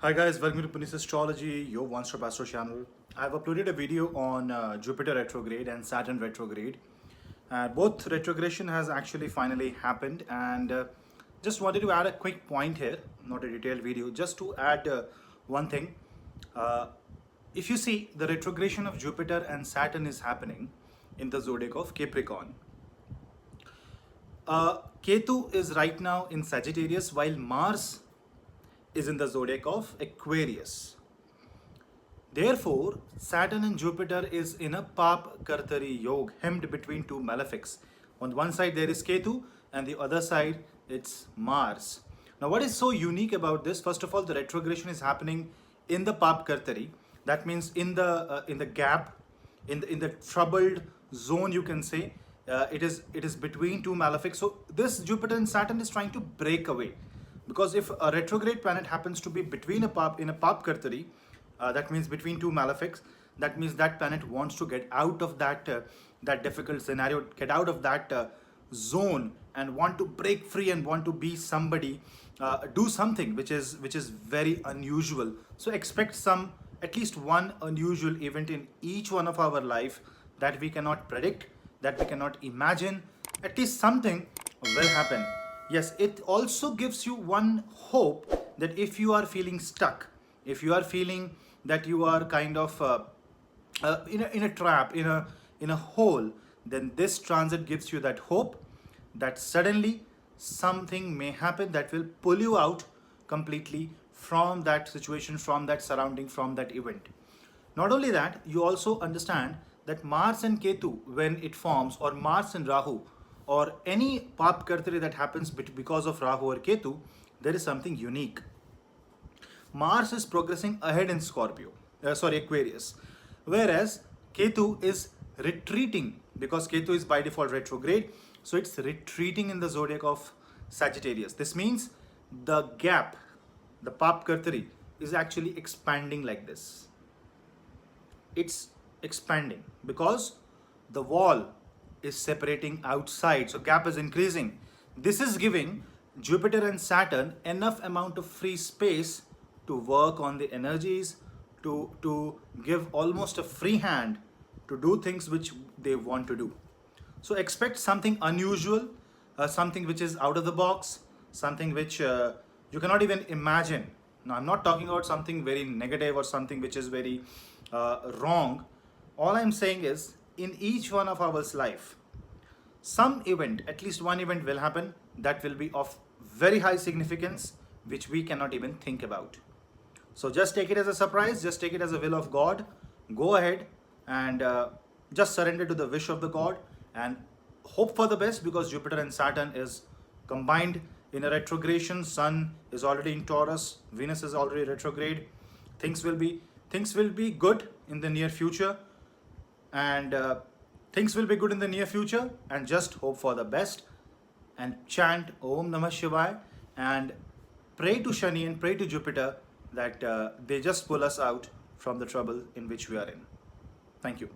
Hi guys, welcome to Punis Astrology, your one-stop astro channel. I've uploaded a video on Jupiter retrograde and Saturn retrograde. Both retrogression has actually finally happened, and just wanted to add a quick point here, not a detailed video, just to add one thing. Uh, if you see, the retrogression of Jupiter and Saturn is happening in the zodiac of Capricorn. Ketu is right now in Sagittarius, while Mars is in the zodiac of Aquarius. Therefore, Saturn and Jupiter is in a Pap Kartari Yog, hemmed between two malefics. On one side there is Ketu, and the other side it's Mars. Now, what is so unique about this? First of all, the retrogression is happening in the Pap Kartari. That means in the gap, in the troubled zone, you can say. It is between two malefics. So this Jupiter and Saturn is trying to break away, because if a retrograde planet happens to be between a pap in a Pap Kartari, that means between two malefics, that means that planet wants to get out of that difficult scenario, get out of that zone, and want to break free and want to be somebody, do something which is very unusual. So expect some, at least one unusual event in each one of our life that we cannot predict, that we cannot imagine. At least something will happen. Yes, it also gives you one hope that if you are feeling stuck, if you are feeling that you are kind of in a trap, in a hole, then this transit gives you that hope that suddenly something may happen that will pull you out completely from that situation, from that surrounding, from that event. Not only that, you also understand that Mars and Ketu, when it forms, or Mars and Rahu, or any Pap Kartari that happens because of Rahu or Ketu, there is something unique. Mars is progressing ahead in Aquarius, whereas Ketu is retreating, because Ketu is by default retrograde, so it's retreating in the zodiac of Sagittarius. This means the gap, the Pap Kartari, is actually expanding like this. It's expanding because the wall is separating outside, so gap is increasing. This is giving Jupiter and Saturn enough amount of free space to work on the energies, to give almost a free hand to do things which they want to do. So expect something unusual, something which is out of the box, something which you cannot even imagine. Now, I'm not talking about something very negative or something which is very wrong. All I'm saying is, in each one of our life, some event, at least one event will happen that will be of very high significance, which we cannot even think about. So just take it as a surprise, just take it as a will of God. Go ahead and just surrender to the wish of the God and hope for the best, because Jupiter and Saturn is combined in a retrogression. Sun is already in Taurus, Venus is already retrograde. Things will be good in the near future, and things will be good in the near future, and just hope for the best and chant Om Namah Shivaya and pray to Shani and pray to Jupiter that they just pull us out from the trouble in which we are in. Thank you.